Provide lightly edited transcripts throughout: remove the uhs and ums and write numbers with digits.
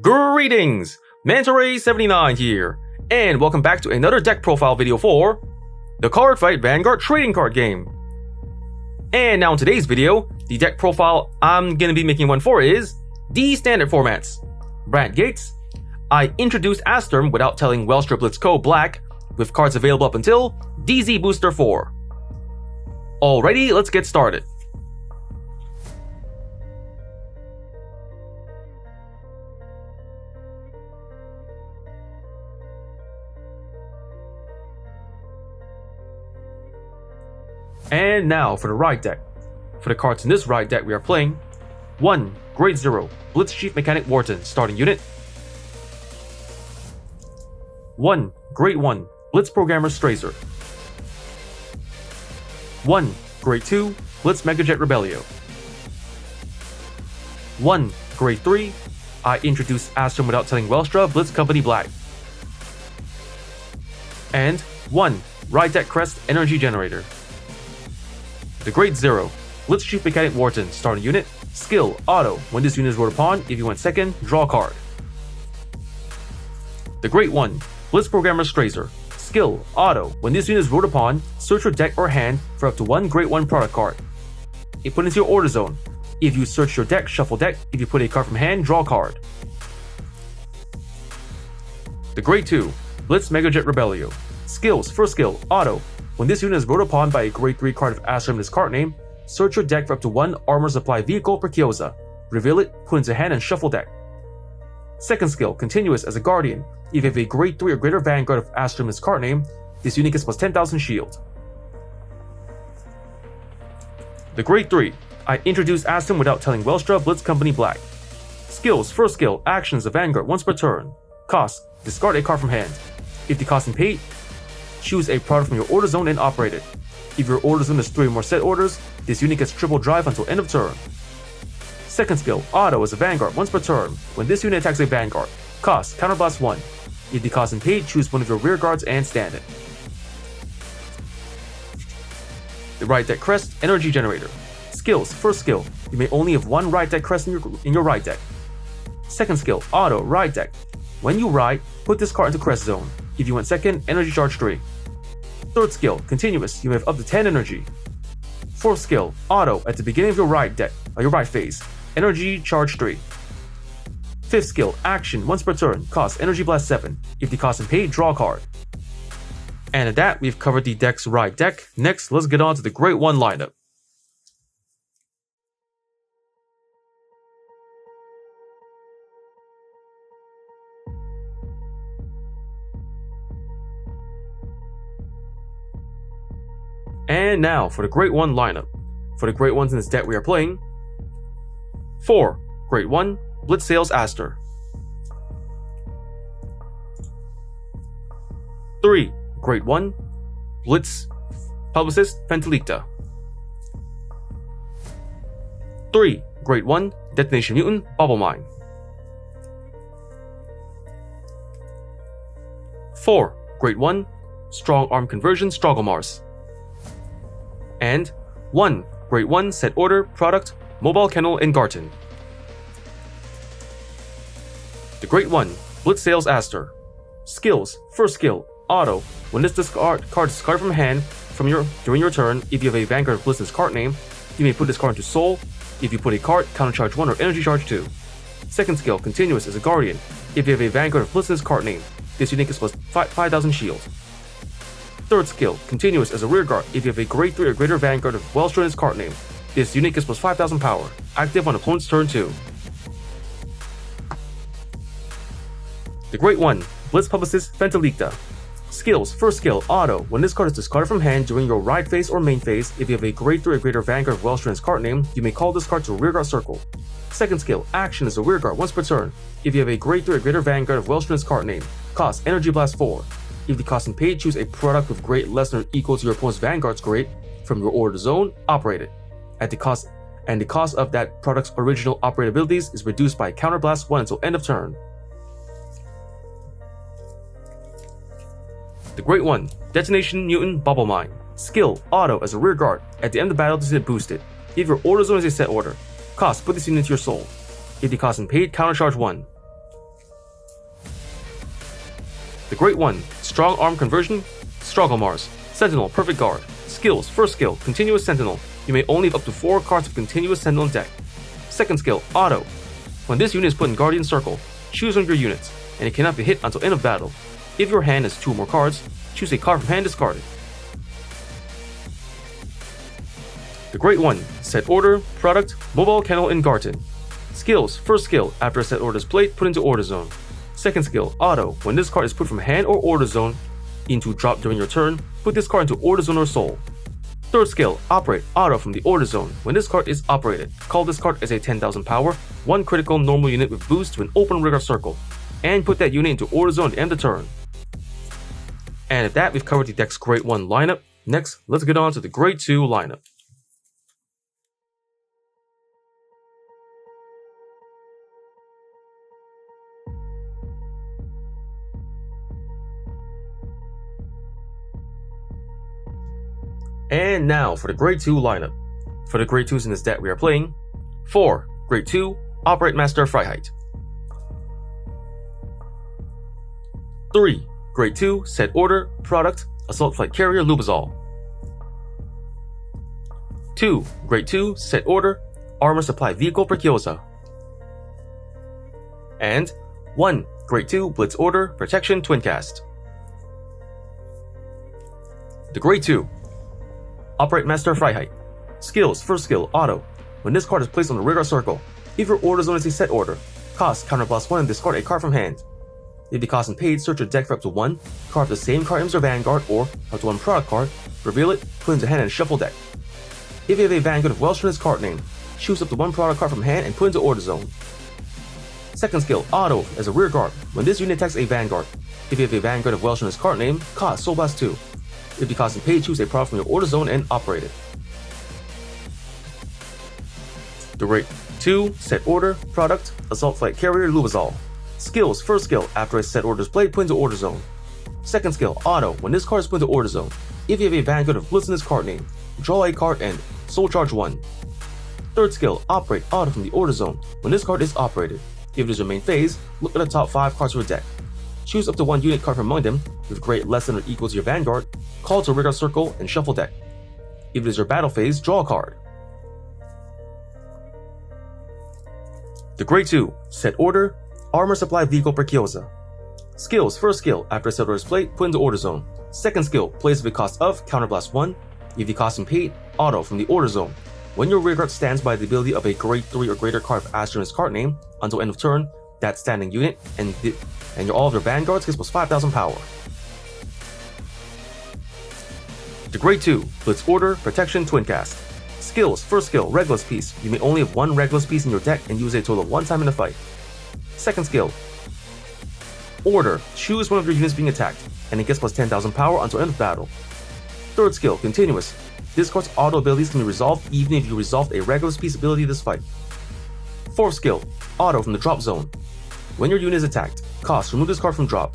Greetings! Manta79 here, and welcome back to another deck profile video for the Cardfight Vanguard trading card game. And now in today's video, the deck profile I'm gonna be making one for is the standard formats. Brandt Gates. I introduced Asturm without telling Welstra Blitz Co. Black, with cards available up until DZ-BT04. Alrighty, let's get started. And now for the ride deck. For the cards in this ride deck, we are playing 1. Grade 0 Blitz Chief Mechanic Wharton, starting unit. 1. Grade 1 Blitz Programmer Strazer. 1. Grade 2 Blitz Megajet Rebellio. 1. Grade 3 I introduced Asturm without telling Welstra Blitz Company Black. And 1. Ride Deck Crest Energy Generator. The Grade 0 Blitz Chief Mechanic Wharton, starting unit. Skill, auto, when this unit is ruled upon, if you went second, draw a card. The Grade 1 Blitz Programmer Strazer. Skill, auto, when this unit is ruled upon, search your deck or hand for up to one Grade 1 product card. It put into your order zone. If you search your deck, shuffle deck. If you put a card from hand, draw a card. The Grade 2 Blitz Megajet Rebellio. Skills, first skill, auto, when this unit is ruled upon by a Grade 3 card of Asturm in this card name, search your deck for up to one Armor Supply vehicle per Kyoza. Reveal it, put into hand, and shuffle deck. Second skill, continuous as a Guardian. If you have a Grade 3 or greater Vanguard of Asturm in this card name, this unit gets plus 10,000 shield. The Grade 3 I introduced Asturm without telling Welstra Blitz Company Black. Skills, first skill, actions of Vanguard once per turn. Cost, discard a card from hand. If the cost is paid, choose a product from your order zone and operate it. If your order zone is 3 or more set orders, this unit gets triple drive until end of turn. Second skill, auto as a Vanguard once per turn. When this unit attacks a Vanguard, cost, counterblast 1. If the cost is paid, choose one of your rear guards and stand it. The Ride Deck Crest Energy Generator. Skills, first skill, you may only have one Ride Deck Crest in your ride deck. Second skill, auto, ride deck. When you ride, put this card into crest zone. If you went second, energy charge 3. Third skill, continuous, you have up to 10 energy. Fourth skill, auto, at the beginning of your ride phase, energy charge 3. Fifth skill, action, once per turn, cost energy blast 7. If the cost is paid, draw a card. And at that, we've covered the deck's ride deck. Next, let's get on to the Grade 1 lineup. And now for the Grade 1 lineup. For the Grade 1s in this deck, we are playing 4. Grade 1 Blitz Sales Astur. 3. Grade 1 Blitz Publicist Fentalicta. 3. Grade 1 Detonation Mutant Bubble Mine. 4. Grade 1 Strong Arm Conversion Strogglmars. And 1. Grade 1 Set Order Product Mobile Kennel in Garten. The Grade 1 Blitz Sales Astur. Skills, first skill, auto, when this card is discarded from hand during your turn, if you have a Vanguard of Blitz's card name, you may put this card into Soul. If you put a card, counter charge 1 or energy charge 2. Second skill, continuous as a Guardian. If you have a Vanguard of Blitz's card name, this unit gets plus 5,000 shield. Third skill, continuous as a rear guard. If you have a Grade 3 or greater Vanguard of Welstra in its card name, this unit gets plus 5,000 power. Active on opponent's turn 2. The Grade 1 Blitz Publicist Fentalicta. Skills, first skill, auto, when this card is discarded from hand during your ride phase or main phase, if you have a Grade 3 or greater Vanguard of Welstra in its card name, you may call this card to a rear guard circle. Second skill, action as a rear guard once per turn. If you have a Grade 3 or greater Vanguard of Welstra in its card name, cost energy blast 4. If the cost is paid, choose a product with grade less than or equal to your opponent's Vanguard's grade from your order zone, operate it. The cost of that product's original operate abilities is reduced by counterblast 1 until end of turn. The Grade 1 Detonation Mutant Bubble Mine. Skill, auto as a rear guard. At the end of the battle, this unit boosted. If your order zone is a set order, cost, put this unit into your soul. If the cost is paid, countercharge 1. The Great 1, Strong Arm Conversion, Struggle Mars, Sentinel, Perfect Guard. Skills, first skill, Continuous Sentinel. You may only have up to 4 cards of Continuous Sentinel in deck. Second skill, Auto. When this unit is put in Guardian Circle, choose one of your units, and it cannot be hit until end of battle. If your hand has 2 or more cards, choose a card from hand discarded. The Great 1, Set Order, Product, Mobile Kennel in Garten. Skills, first skill, after a set order is played, put into Order Zone. Second skill, Auto. When this card is put from hand or Order Zone into drop during your turn, put this card into Order Zone or Soul. Third skill, Operate Auto from the Order Zone. When this card is operated, call this card as a 10,000 power, 1 critical normal unit with boost to an open rearguard circle, and put that unit into Order Zone at the end of the turn. And at that, we've covered the deck's Great 1 lineup. Next, let's get on to the Great 2 lineup. And now for the Grade 2 lineup. For the Grade 2s in this deck we are playing 4. Grade 2, Operate Master Freiheit. 3. Grade 2, Set Order, Product, Assault Flight Carrier Lubezol. 2. Grade 2, Set Order, Armor Supply Vehicle Preciosa. And 1. Grade 2, Blitz Order, Protection Twincast. The Grade 2, Operate Master Freiheit. Skills, first skill, Auto. When this card is placed on the rearguard circle, if your Order Zone is a set order, cost +1 and discard a card from hand. If the cost and paid, search your deck for up to 1, carve the same card into your Vanguard, or up to 1 product card, reveal it, put it into hand and shuffle deck. If you have a Vanguard of Welstra in its card name, choose up to 1 product card from hand and put into Order Zone. Second skill, Auto, as a rear guard. When this unit attacks a Vanguard, if you have a Vanguard of Welstra in its card name, cost Soul Blast 2. If the cost and paid, choose a product from your Order Zone and operate it. The Grade 2, Set Order, Product, Assault Flight Carrier Lubezol. Skills, first skill, after a set order is played, put into Order Zone. Second skill, Auto. When this card is put into Order Zone, if you have a Vanguard of Blitz in its card name, draw a card and Soul Charge 1. Third skill, Operate Auto from the Order Zone. When this card is operated, if it is your main phase, look at the top 5 cards of your deck. Choose up to 1 unit card from among them, with grade less than or equal to your Vanguard, call to a rearguard circle, and shuffle deck. If it is your battle phase, draw a card. The Grade 2, Set Order, Armor Supply Vehicle Preciosa. Skills, first skill, after a set order is played, put into Order Zone. Second skill, plays with the cost of Counterblast 1. If the cost and paid, Auto from the Order Zone. When your rearguard stands by the ability of a Grade 3 or greater card of Asturm in its card name, until end of turn, that standing unit and all of your Vanguards gets plus 5,000 power. The Grade 2, Blitz Order, Protection Twincast. Skills, first skill, Regulus Piece. You may only have 1 Regulus Piece in your deck and use it a total of 1 time in a fight. Second skill, Order. Choose one of your units being attacked, and it gets plus 10,000 power until end of battle. Third skill, Continuous. This card's auto abilities can be resolved even if you resolved a Regulus Piece ability this fight. Fourth skill, Auto from the Drop Zone. When your unit is attacked, cost, remove this card from drop.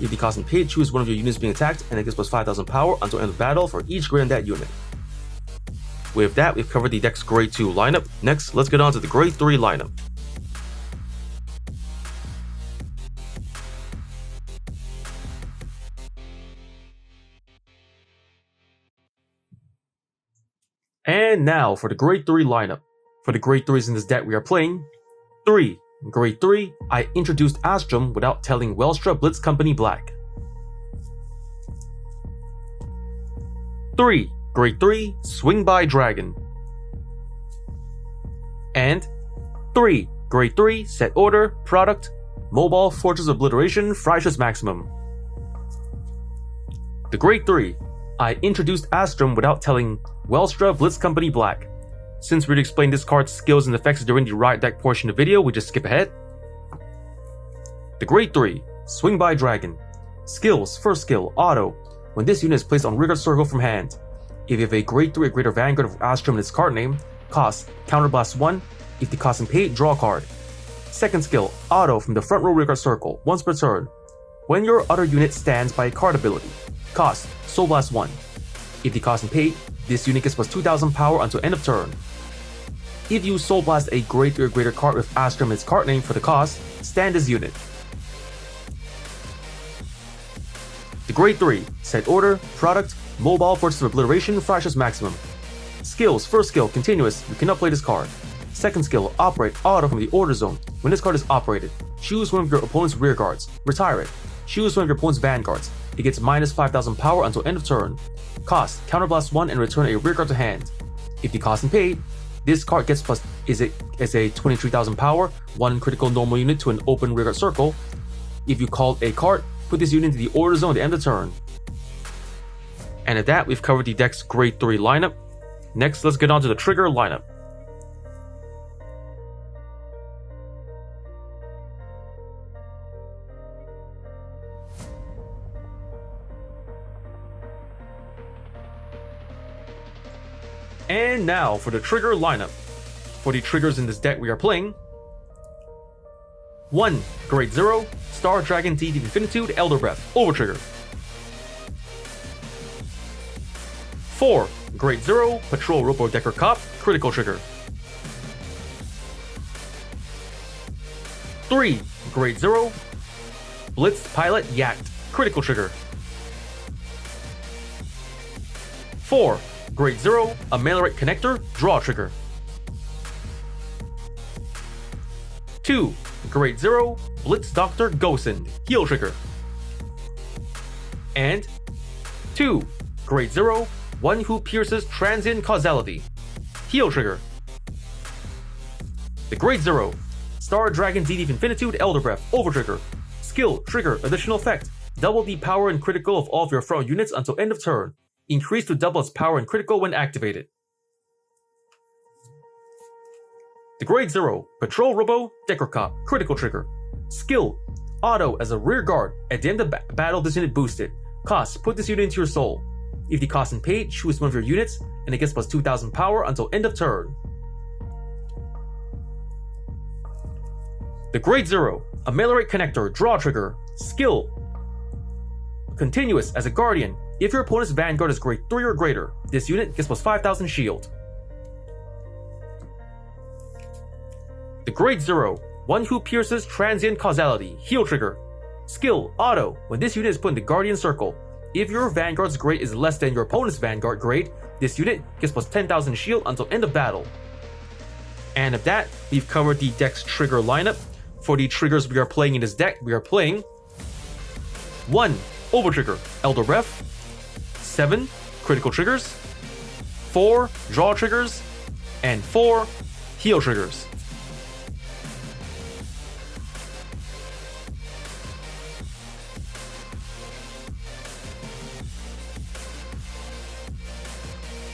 If the cost and paid, choose one of your units being attacked, and it gets plus 5,000 power until end of battle for each grade in that unit. With that, we've covered the deck's Grade 2 lineup. Next, let's get on to the Grade 3 lineup. And now for the Grade 3 lineup. For the Grade 3s in this deck we are playing 3. Grade 3, I introduced Asturm without telling Welstra Blitz Company Black. 3. Grade 3, Swing by Dragon. And 3. Grade 3, Set Order, Product, Mobile Fortress Obliteration, Freischutz Maximum. The Grade 3, I introduced Asturm without telling Welstra Blitz Company Black. Since we'd explained this card's skills and effects during the Riot deck portion of the video, we just skip ahead. The Grade 3, Swing by Dragon. Skills, first skill, Auto. When this unit is placed on rearguard circle from hand, if you have a Grade 3 or greater Vanguard of Asturm in its card name, cost, Counterblast 1. If the cost and paid, draw a card. Second skill, Auto from the front row rearguard circle, once per turn. When your other unit stands by a card ability, cost, Soul Blast 1. If the cost and paid, this unit gets plus 2,000 power until end of turn. If you Soul Blast a Grade 3 or greater card with Asturm in its card name for the cost, stand this unit. The grade 3, set order, product, mobile forces of obliteration, Freistoß maximum. Skills, first skill, continuous, you cannot play this card. Second skill, operate auto from the order zone. When this card is operated, choose one of your opponent's rear guards, retire it. Choose one of your opponent's vanguards. It gets minus 5,000 power until end of turn. Cost, counterblast 1 and return a rear guard to hand. If the cost and paid, this card gets plus is a 23,000 power, 1 critical normal unit to an open rear guard circle. If you called a card, put this unit into the order zone at the end of the turn. And at that, we've covered the deck's grade 3 lineup. Next, let's get on to the trigger lineup. And now for the trigger lineup. For the triggers in this deck we are playing: 1. Grade 0, Star Dragon DZ-BT04 Elder Breath, Overtrigger. 4. Grade 0, Patrol Robo Decker Cop, Critical Trigger. 3. Grade 0, Blitz Pilot Yacht, Critical Trigger. 4. Grade 0, a Mail-Rate Connector, Draw Trigger. 2. Grade 0, Blitz Doctor Gosen, Heal Trigger. And 2. Grade 0, One Who Pierces Transient Causality, Heal Trigger. The Grade 0, Star Dragon DZ-BT04 Elder Breath, Overtrigger. Skill, trigger, additional effect. Double the power and critical of all of your front units until end of turn. Increase to double its power and critical when activated. The Grade 0, Patrol Robo, Decker Cop, Critical Trigger. Skill, auto as a rear guard. At the end of battle, this unit boosted. Cost, put this unit into your soul. If the cost and paid, choose one of your units, and it gets plus 2,000 power until end of turn. The Grade 0, a Mail-Rate Connector, Draw Trigger. Skill, continuous as a guardian. If your opponent's vanguard is grade 3 or greater, this unit gets plus 5,000 shield. The Grade 0, One Who Pierces Transient Causality, Heal Trigger. Skill, auto, when this unit is put in the Guardian Circle. If your vanguard's grade is less than your opponent's vanguard grade, this unit gets plus 10,000 shield until end of battle. And of that, we've covered the deck's trigger lineup. For the triggers we are playing in this deck, we are playing 1. Overtrigger, Elder Breath. 7. Critical Triggers. 4. Draw Triggers. And 4. Heal Triggers.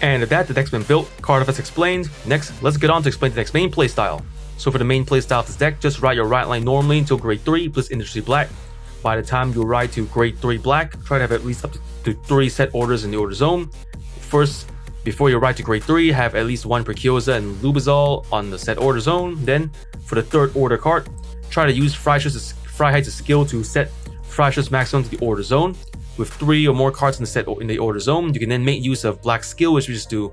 And at that, the deck's been built, Cardfight explained. Next, let's get on to explain the deck's main playstyle. So for the main playstyle of this deck, just ride your right line normally until grade 3, Blitz Industry Black. By the time you ride to grade 3 Black, try to have at least up to 3 set orders in the order zone. First, before you ride to grade 3, have at least 1 Preciosa and Lubizol on the set order zone. Then, for the 3rd order card, try to use Freiheit's skill to set Freistoß maximum to the order zone. With 3 or more cards in the order zone, you can then make use of Black's skill, which is to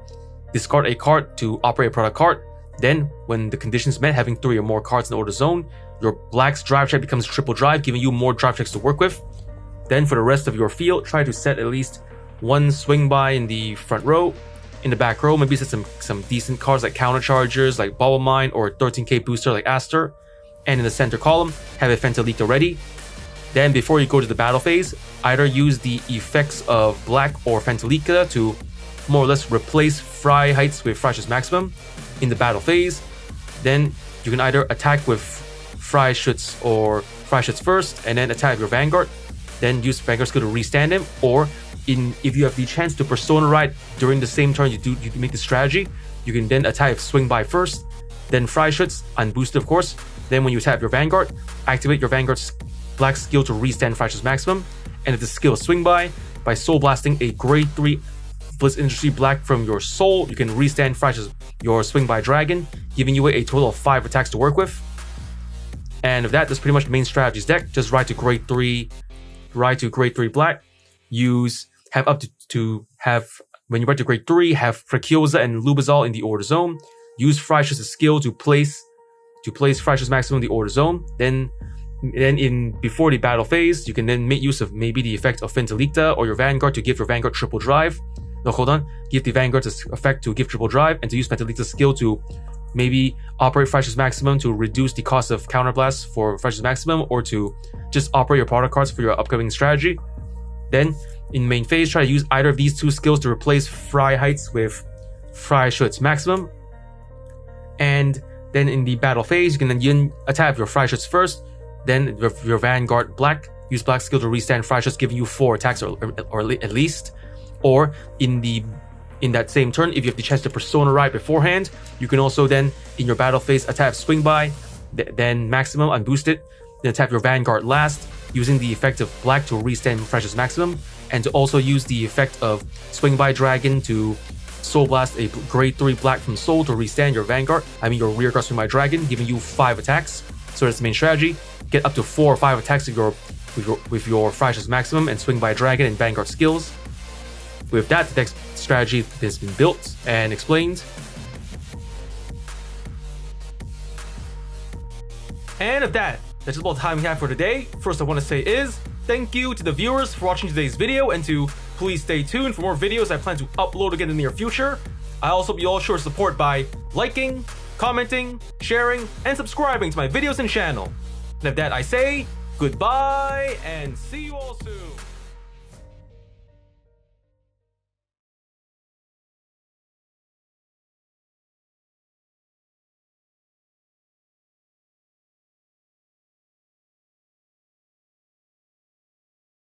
discard a card to operate a product card. Then, when the conditions met, having 3 or more cards in the order zone, your Black's drive check becomes triple drive, giving you more drive checks to work with. Then, for the rest of your field, try to set at least 1 swing by in the front row. In the back row, maybe set some decent cards like Counter Chargers, like Bubble Mine, or a 13k booster like Asturm. And in the center column, have a Fentalita ready. Then, before you go to the battle phase, either use the effects of Black or Fentalita to more or less replace Freiheit's with Freistoß maximum in the battle phase. Then you can either attack with Freischütz or Freischütz first, and then attack your Vanguard. Then use Vanguard skill to restand him. Or if you have the chance to Persona Ride during the same turn you make the strategy, you can then attack Swing by first, then Freischütz, unboosted of course. Then when you attack your Vanguard, activate your Vanguard's Black skill to restand Freistoß maximum. And if the skill is Swing by Soul Blasting a grade 3 Blitz Industry Black from your soul, you can restand Freistoß your Swing by Dragon, giving you a total of 5 attacks to work with. And of that, that's pretty much the main strategies deck. Just ride to grade 3 Black. Have up to have when you ride to grade 3, have Preciosa and Lubizol in the order zone. Use Freistoß's skill to place Freistoß maximum in the order zone. Then Then before the battle phase, you can then make use of maybe the effect of Fintelicta or your Vanguard to give your Vanguard triple drive. No, hold on. Give the Vanguard this effect to give triple drive, and to use Fintelicta's skill to maybe operate Fractious Maximum to reduce the cost of counterblast for Fractious Maximum, or to just operate your product cards for your upcoming strategy. Then in main phase, try to use either of these two skills to replace Freiheits with Freischutz Maximum. And then in the battle phase, you can then attack your Freischutz first. Then with your Vanguard Black, use Black skill to restand Freischutz, giving you 4 attacks or at least. Or in that same turn, if you have the chance to Persona Ride beforehand, you can also then in your battle phase attack Swing By, then Maximum unboosted, then attack your Vanguard last, using the effect of Black to restand Freischutz Maximum, and to also use the effect of Swing By Dragon to Soul Blast a grade 3 Black from Soul to restand your Vanguard, your rear guard Swing By Dragon, giving you 5 attacks. So that's the main strategy. Get up to 4 or 5 attacks with your Freischutz Maximum and Swing By Dragon and Vanguard skills. With that, the deck strategy has been built and explained. And with that, that's about the time we have for today. First I want to say is, thank you to the viewers for watching today's video, and to please stay tuned for more videos I plan to upload again in the near future. I also hope you all show support by liking, commenting, sharing, and subscribing to my videos and channel. And with that I say, goodbye and see you all soon.